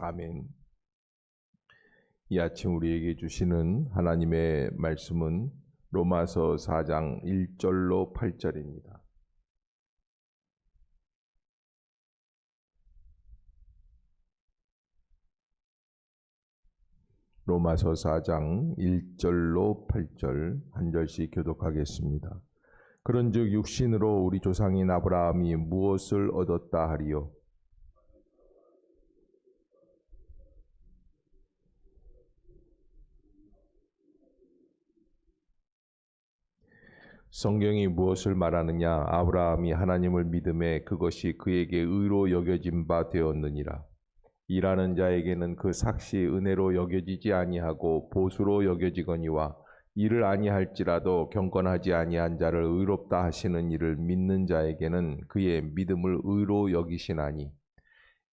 아멘. 이 아침 우리에게 주시는 하나님의 말씀은 로마서 4장 1절로 8절입니다. 로마서 4장 1절로 8절 한 절씩 교독하겠습니다. 그런즉 육신으로 우리 조상인 아브라함이 무엇을 얻었다 하리요? 성경이 무엇을 말하느냐? 아브라함이 하나님을 믿음에 그것이 그에게 의로 여겨진 바 되었느니라. 일하는 자에게는 그 삭시 은혜로 여겨지지 아니하고 보수로 여겨지거니와 일을 아니할지라도 경건하지 아니한 자를 의롭다 하시는 이를 믿는 자에게는 그의 믿음을 의로 여기시나니,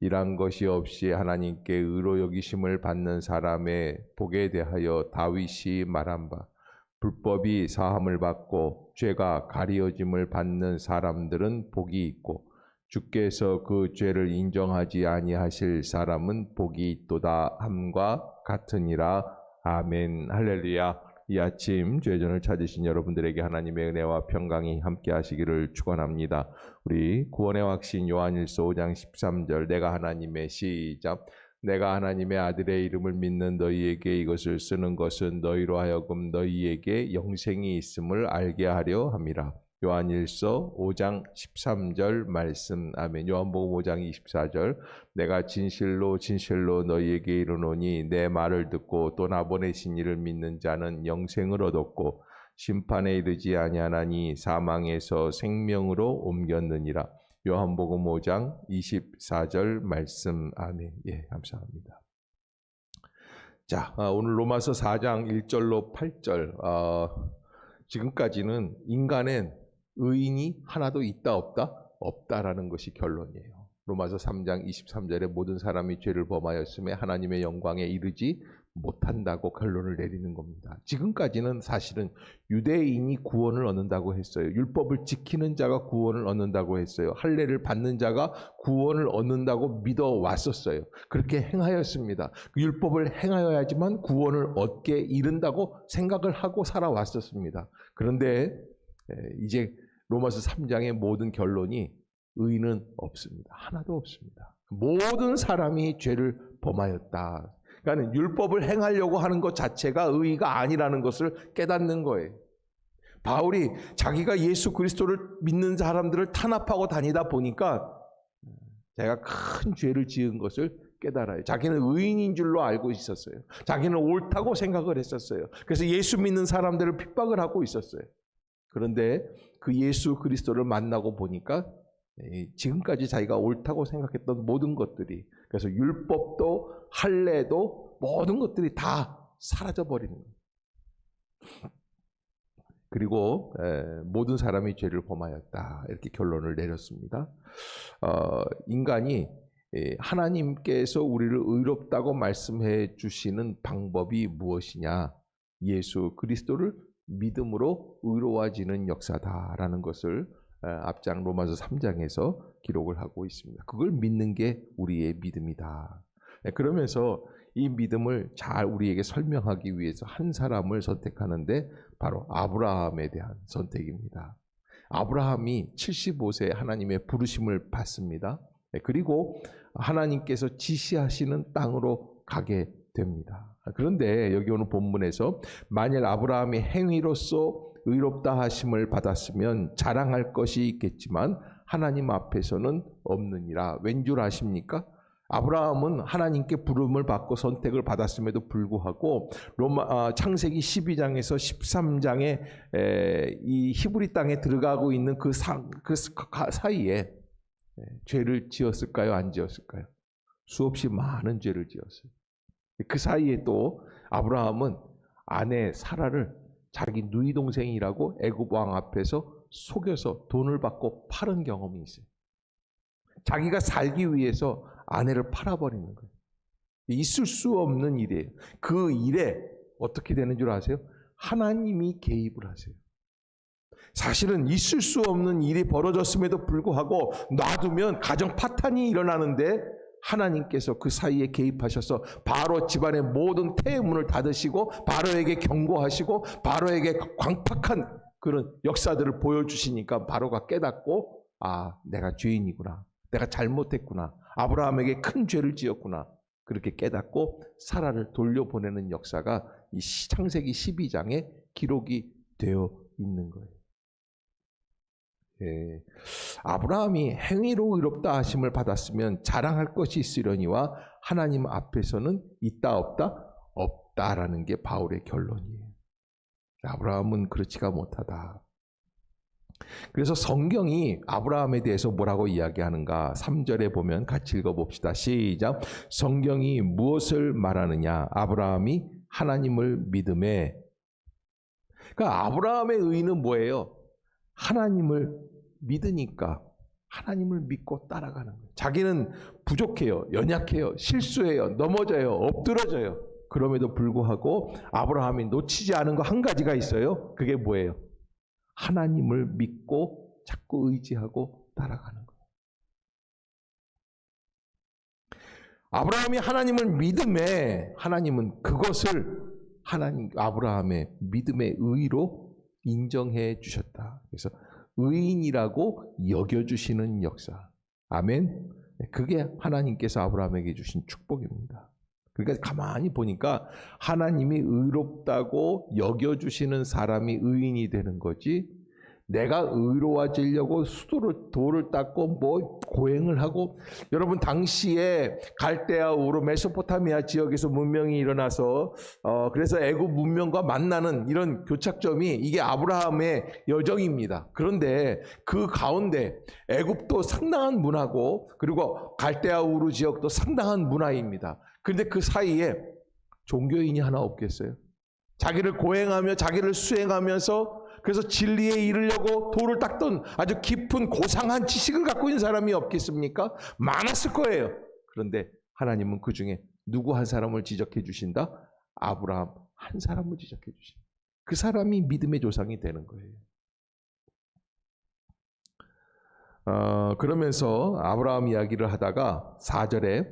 일한 것이 없이 하나님께 의로 여기심을 받는 사람의 복에 대하여 다윗이 말한 바, 불법이 사함을 받고 죄가 가리어짐을 받는 사람들은 복이 있고 주께서 그 죄를 인정하지 아니하실 사람은 복이 있도다 함과 같으니라. 아멘. 할렐루야. 이 아침 죄전을 찾으신 여러분들에게 하나님의 은혜와 평강이 함께 하시기를 축원합니다. 우리 구원의 확신 요한일서 5장 13절 내가 하나님의 시작 내가 하나님의 아들의 이름을 믿는 너희에게 이것을 쓰는 것은 너희로 하여금 너희에게 영생이 있음을 알게 하려 함이라. 요한일서 5장 13절 말씀. 아멘. 요한복음 5장 24절 내가 진실로 진실로 너희에게 이르노니 내 말을 듣고 또 나 보내신 이를 믿는 자는 영생을 얻었고 심판에 이르지 아니하나니 사망에서 생명으로 옮겼느니라. 요한복음 5장 24절 말씀. 아멘. 예, 감사합니다. 자, 오늘 로마서 4장 1절로 8절. 지금까지는 인간엔 의인이 하나도 있다 없다? 없다라는 것이 결론이에요. 로마서 3장 23절에 모든 사람이 죄를 범하였음에 하나님의 영광에 이르지 못한다고 결론을 내리는 겁니다. 지금까지는 사실은 유대인이 구원을 얻는다고 했어요. 율법을 지키는 자가 구원을 얻는다고 했어요. 할례를 받는 자가 구원을 얻는다고 믿어왔었어요. 그렇게 행하였습니다. 그 율법을 행하여야지만 구원을 얻게 이른다고 생각을 하고 살아왔었습니다. 그런데 이제 로마서 3장의 모든 결론이 의인은 없습니다. 하나도 없습니다. 모든 사람이 죄를 범하였다. 그러니까 율법을 행하려고 하는 것 자체가 의의가 아니라는 것을 깨닫는 거예요. 바울이 자기가 예수 그리스도를 믿는 사람들을 탄압하고 다니다 보니까 자기가 큰 죄를 지은 것을 깨달아요. 자기는 의인인 줄로 알고 있었어요. 자기는 옳다고 생각을 했었어요. 그래서 예수 믿는 사람들을 핍박을 하고 있었어요. 그런데 그 예수 그리스도를 만나고 보니까 지금까지 자기가 옳다고 생각했던 모든 것들이, 그래서 율법도 할례도 모든 것들이 다 사라져버리는 거예요. 그리고 모든 사람이 죄를 범하였다 이렇게 결론을 내렸습니다. 인간이 하나님께서 우리를 의롭다고 말씀해 주시는 방법이 무엇이냐? 예수 그리스도를 믿음으로 의로워지는 역사다라는 것을 앞장 로마서 3장에서 기록을 하고 있습니다. 그걸 믿는 게 우리의 믿음이다. 그러면서 이 믿음을 잘 우리에게 설명하기 위해서 한 사람을 선택하는데 바로 아브라함에 대한 선택입니다. 아브라함이 75세에 하나님의 부르심을 받습니다. 그리고 하나님께서 지시하시는 땅으로 가게 됩니다. 그런데 여기 오늘 본문에서 만일 아브라함이 행위로서 의롭다 하심을 받았으면 자랑할 것이 있겠지만 하나님 앞에서는 없느니라. 왠 줄 아십니까? 아브라함은 하나님께 부름을 받고 선택을 받았음에도 불구하고 창세기 12장에서 13장에 이 히브리 땅에 들어가고 있는 그 사이에 죄를 지었을까요? 안 지었을까요? 수없이 많은 죄를 지었어요. 그 사이에 또 아브라함은 아내 사라를 자기 누이 동생이라고 애굽 왕 앞에서 속여서 돈을 받고 팔은 경험이 있어요. 자기가 살기 위해서 아내를 팔아버리는 거예요. 있을 수 없는 일이에요. 그 일에 어떻게 되는 줄 아세요? 하나님이 개입을 하세요. 사실은 있을 수 없는 일이 벌어졌음에도 불구하고 놔두면 가정 파탄이 일어나는데 하나님께서 그 사이에 개입하셔서 바로 집안의 모든 태문을 닫으시고 바로에게 경고하시고 바로에게 광팍한 그런 역사들을 보여주시니까 바로가 깨닫고 내가 죄인이구나. 내가 잘못했구나. 아브라함에게 큰 죄를 지었구나. 그렇게 깨닫고 사라를 돌려보내는 역사가 이 창세기 12장에 기록이 되어 있는 거예요. 예. 아브라함이 행위로 의롭다 하심을 받았으면 자랑할 것이 있으려니와 하나님 앞에서는 있다 없다? 없다라는 게 바울의 결론이에요. 아브라함은 그렇지가 못하다. 그래서 성경이 아브라함에 대해서 뭐라고 이야기하는가? 3절에 보면 같이 읽어봅시다. 시작. 성경이 무엇을 말하느냐? 아브라함이 하나님을 믿음에. 그러니까 아브라함의 의는 뭐예요? 하나님을 믿으니까 하나님을 믿고 따라가는 거예요. 자기는 부족해요. 연약해요. 실수해요. 넘어져요. 엎드러져요. 그럼에도 불구하고 아브라함이 놓치지 않은 거 한 가지가 있어요. 그게 뭐예요? 하나님을 믿고 자꾸 의지하고 따라가는 거예요. 아브라함이 하나님을 믿음에 하나님은 그것을 아브라함의 믿음의 의로 인정해 주셨다. 그래서 의인이라고 여겨주시는 역사. 아멘. 그게 하나님께서 아브라함에게 주신 축복입니다. 그러니까 가만히 보니까 하나님이 의롭다고 여겨주시는 사람이 의인이 되는 거지, 내가 의로워지려고 돌을 닦고 고행을 하고. 여러분, 당시에 갈대아 우르 메소포타미아 지역에서 문명이 일어나서 그래서 애굽 문명과 만나는 이런 교착점이 이게 아브라함의 여정입니다. 그런데 그 가운데 애굽도 상당한 문화고 그리고 갈대아 우르 지역도 상당한 문화입니다. 그런데 그 사이에 종교인이 하나 없겠어요? 자기를 고행하며 자기를 수행하면서 그래서 진리에 이르려고 돌을 닦던 아주 깊은 고상한 지식을 갖고 있는 사람이 없겠습니까? 많았을 거예요. 그런데 하나님은 그 중에 누구 한 사람을 지적해 주신다? 아브라함 한 사람을 지적해 주신다. 그 사람이 믿음의 조상이 되는 거예요. 그러면서 아브라함 이야기를 하다가 4절에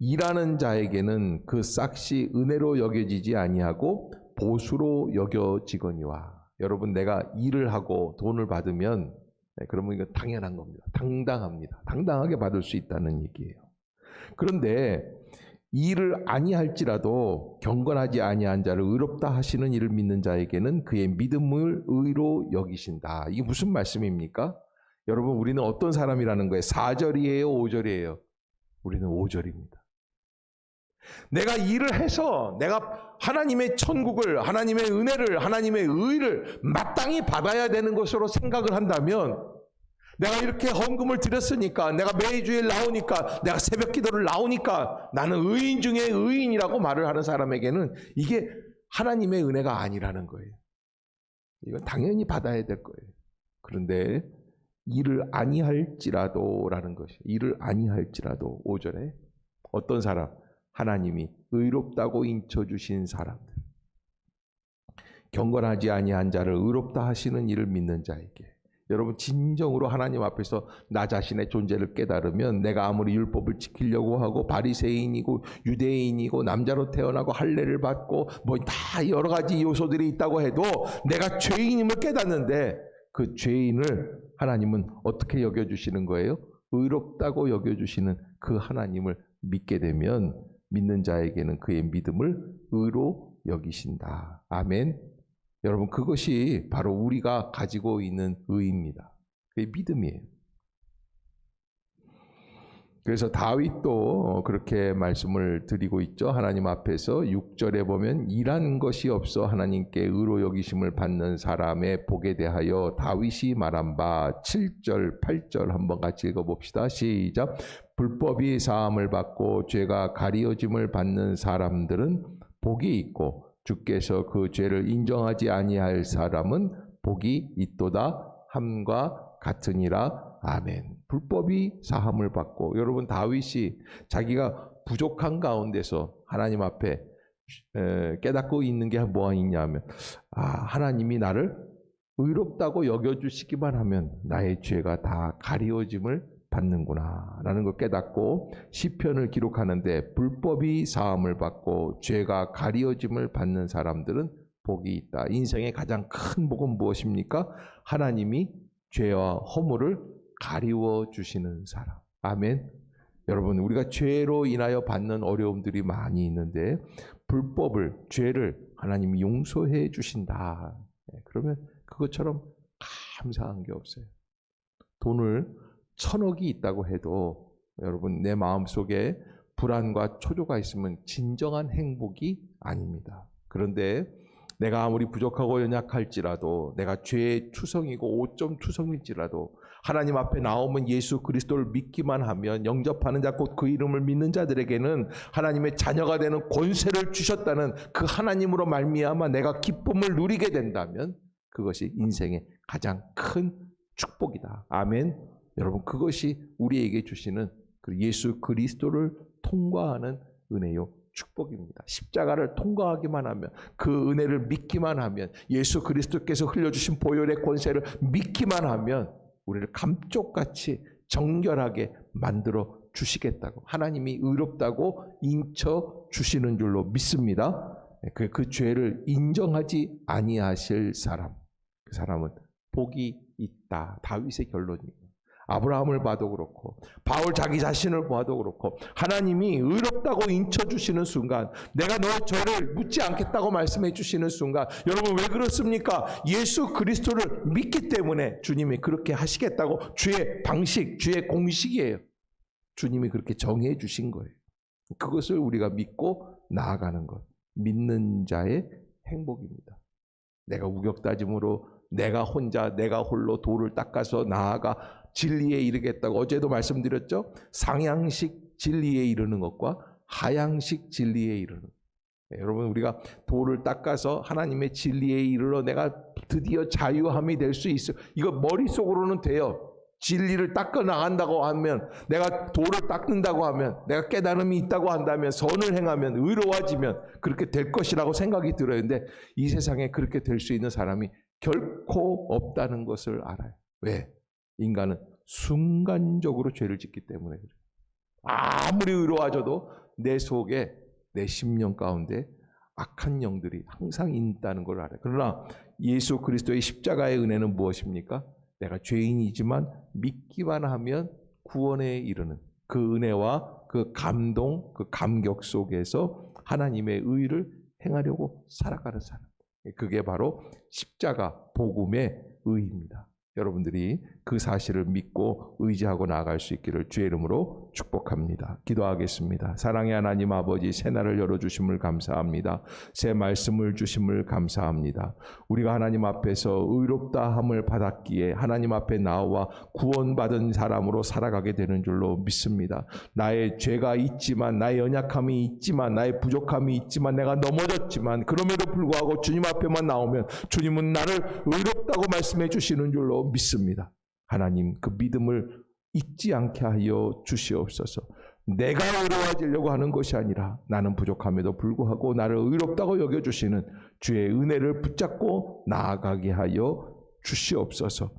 일하는 자에게는 그 싹이 은혜로 여겨지지 아니하고 보수로 여겨지거니와. 여러분, 내가 일을 하고 돈을 받으면 그러면 이거 당연한 겁니다. 당당합니다. 당당하게 받을 수 있다는 얘기예요. 그런데 일을 아니할지라도 경건하지 아니한 자를 의롭다 하시는 이를 믿는 자에게는 그의 믿음을 의로 여기신다. 이게 무슨 말씀입니까? 여러분, 우리는 어떤 사람이라는 거예요? 4절이에요? 5절이에요? 우리는 5절입니다. 내가 일을 해서 내가 하나님의 천국을, 하나님의 은혜를, 하나님의 의를 마땅히 받아야 되는 것으로 생각을 한다면, 내가 이렇게 헌금을 드렸으니까, 내가 매주일 나오니까, 내가 새벽 기도를 나오니까 나는 의인 중에 의인이라고 말을 하는 사람에게는 이게 하나님의 은혜가 아니라는 거예요. 이건 당연히 받아야 될 거예요. 그런데 일을 아니할지라도 라는 것이, 일을 아니할지라도 5절에 어떤 사람? 하나님이 의롭다고 인쳐주신 사람들, 경건하지 아니한 자를 의롭다 하시는 이를 믿는 자에게. 여러분, 진정으로 하나님 앞에서 나 자신의 존재를 깨달으면 내가 아무리 율법을 지키려고 하고 바리새인이고 유대인이고 남자로 태어나고 할례를 받고 다 여러 가지 요소들이 있다고 해도 내가 죄인임을 깨닫는데, 그 죄인을 하나님은 어떻게 여겨주시는 거예요? 의롭다고 여겨주시는 그 하나님을 믿게 되면 믿는 자에게는 그의 믿음을 의로 여기신다. 아멘. 여러분, 그것이 바로 우리가 가지고 있는 의입니다. 그게 믿음이에요. 그래서 다윗도 그렇게 말씀을 드리고 있죠. 하나님 앞에서 6절에 보면 일한 것이 없어 하나님께 의로 여기심을 받는 사람의 복에 대하여 다윗이 말한 바 7절, 8절 한번 같이 읽어봅시다. 시작. 불법이 사함을 받고 죄가 가리워짐을 받는 사람들은 복이 있고 주께서 그 죄를 인정하지 아니할 사람은 복이 있도다 함과 같으니라. 아멘. 불법이 사함을 받고, 여러분, 다윗이 자기가 부족한 가운데서 하나님 앞에 깨닫고 있는 게 뭐가 있냐면, 하나님이 나를 의롭다고 여겨주시기만 하면 나의 죄가 다 가리워짐을 받는구나 라는 걸 깨닫고 시편을 기록하는데 불법이 사함을 받고 죄가 가리워짐을 받는 사람들은 복이 있다. 인생의 가장 큰 복은 무엇입니까? 하나님이 죄와 허물을 가리워 주시는 사람. 아멘. 여러분, 우리가 죄로 인하여 받는 어려움들이 많이 있는데 불법을, 죄를 하나님이 용서해 주신다. 그러면 그것처럼 감사한 게 없어요. 돈을 1,000억이 있다고 해도 여러분, 내 마음속에 불안과 초조가 있으면 진정한 행복이 아닙니다. 그런데 내가 아무리 부족하고 연약할지라도, 내가 죄의 투성이고 5점 투성일지라도 하나님 앞에 나오면 예수 그리스도를 믿기만 하면, 영접하는 자 곧 그 이름을 믿는 자들에게는 하나님의 자녀가 되는 권세를 주셨다는 그 하나님으로 말미암아 내가 기쁨을 누리게 된다면 그것이 인생의 가장 큰 축복이다. 아멘. 여러분, 그것이 우리에게 주시는 그 예수 그리스도를 통과하는 은혜요 축복입니다. 십자가를 통과하기만 하면, 그 은혜를 믿기만 하면, 예수 그리스도께서 흘려주신 보혈의 권세를 믿기만 하면 우리를 감쪽같이 정결하게 만들어 주시겠다고, 하나님이 의롭다고 인쳐 주시는 줄로 믿습니다. 그 죄를 인정하지 아니하실 사람, 그 사람은 복이 있다. 다윗의 결론이에요. 아브라함을 봐도 그렇고 바울 자기 자신을 봐도 그렇고 하나님이 의롭다고 인쳐주시는 순간, 내가 너 죄를 묻지 않겠다고 말씀해 주시는 순간, 여러분 왜 그렇습니까? 예수 그리스도를 믿기 때문에 주님이 그렇게 하시겠다고, 주의 방식, 주의 공식이에요. 주님이 그렇게 정해 주신 거예요. 그것을 우리가 믿고 나아가는 것, 믿는 자의 행복입니다. 내가 우격다짐으로 내가 혼자, 내가 홀로 돌을 닦아서 나아가 진리에 이르겠다고 어제도 말씀드렸죠. 상향식 진리에 이르는 것과 하향식 진리에 이르는 것. 여러분, 우리가 돌을 닦아서 하나님의 진리에 이르러 내가 드디어 자유함이 될 수 있어요. 이거 머릿속으로는 돼요. 진리를 닦아 나간다고 하면, 내가 돌을 닦는다고 하면, 내가 깨달음이 있다고 한다면, 선을 행하면, 의로워지면 그렇게 될 것이라고 생각이 들어요. 근데 이 세상에 그렇게 될 수 있는 사람이 결코 없다는 것을 알아요. 왜? 인간은 순간적으로 죄를 짓기 때문에 그래요. 아무리 의로워져도 내 속에, 내 심령 가운데 악한 영들이 항상 있다는 걸 알아요. 그러나 예수 그리스도의 십자가의 은혜는 무엇입니까? 내가 죄인이지만 믿기만 하면 구원에 이르는 그 은혜와 그 감동, 그 감격 속에서 하나님의 의를 행하려고 살아가는 사람. 그게 바로 십자가 복음의 의입니다. 여러분들이 그 사실을 믿고 의지하고 나아갈 수 있기를 주의 이름으로 축복합니다. 기도하겠습니다. 사랑의 하나님 아버지, 새날을 열어주심을 감사합니다. 새 말씀을 주심을 감사합니다. 우리가 하나님 앞에서 의롭다함을 받았기에 하나님 앞에 나와 구원받은 사람으로 살아가게 되는 줄로 믿습니다. 나의 죄가 있지만, 나의 연약함이 있지만, 나의 부족함이 있지만, 내가 넘어졌지만, 그럼에도 불구하고 주님 앞에만 나오면 주님은 나를 의롭다고 말씀해 주시는 줄로 믿습니다. 하나님, 그 믿음을 잊지 않게 하여 주시옵소서. 내가 의로워지려고 하는 것이 아니라 나는 부족함에도 불구하고 나를 의롭다고 여겨주시는 주의 은혜를 붙잡고 나아가게 하여 주시옵소서.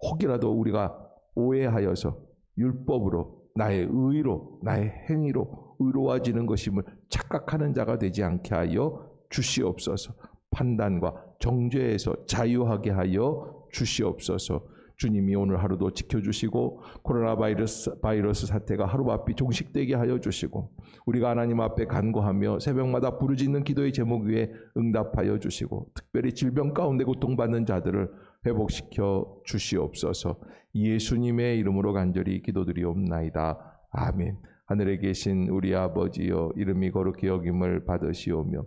혹이라도 우리가 오해하여서 율법으로, 나의 의로, 나의 행위로 의로워지는 것임을 착각하는 자가 되지 않게 하여 주시옵소서. 판단과 정죄에서 자유하게 하여 주시옵소서. 주님이 오늘 하루도 지켜주시고 코로나 바이러스 사태가 하루바삐 종식되게 하여 주시고, 우리가 하나님 앞에 간구하며 새벽마다 부르짖는 기도의 제목 위에 응답하여 주시고, 특별히 질병 가운데 고통받는 자들을 회복시켜 주시옵소서. 예수님의 이름으로 간절히 기도드리옵나이다. 아멘. 하늘에 계신 우리 아버지여, 이름이 거룩히 여김을 받으시오며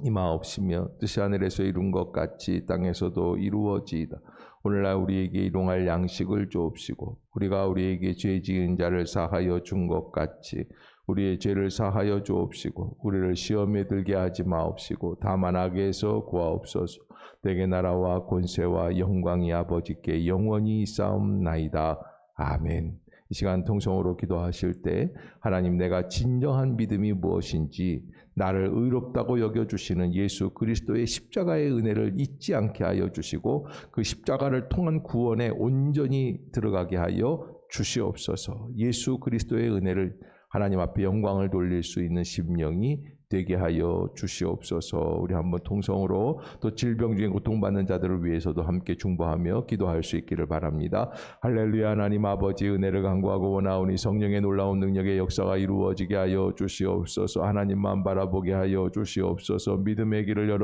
이마옵시며 뜻이 하늘에서 이룬 것 같이 땅에서도 이루어지이다. 오늘날 우리에게 일용할 양식을 주옵시고, 우리가 우리에게 죄 지은 자를 사하여 준 것 같이 우리의 죄를 사하여 주옵시고, 우리를 시험에 들게 하지 마옵시고 다만 악에서 구하옵소서. 내게 나라와 권세와 영광이 아버지께 영원히 있사옵나이다. 아멘. 이 시간 통성으로 기도하실 때 하나님, 내가 진정한 믿음이 무엇인지 나를 의롭다고 여겨주시는 예수 그리스도의 십자가의 은혜를 잊지 않게 하여 주시고, 그 십자가를 통한 구원에 온전히 들어가게 하여 주시옵소서. 예수 그리스도의 은혜를 하나님 앞에 영광을 돌릴 수 있는 심령이 되게 하여 주시옵소서. 우리 한번 통성으로 또 질병 중에 고통받는 자들을 위해서도 함께 중보하며 기도할 수 있기를 바랍니다. 할렐루야. 하나님 아버지, 은혜를 간구하고 원하오니 성령의 놀라운 능력의 역사가 이루어지게 하여 주시옵소서. 하나님만 바라보게 하여 주시옵소서. 믿음의 길을 열어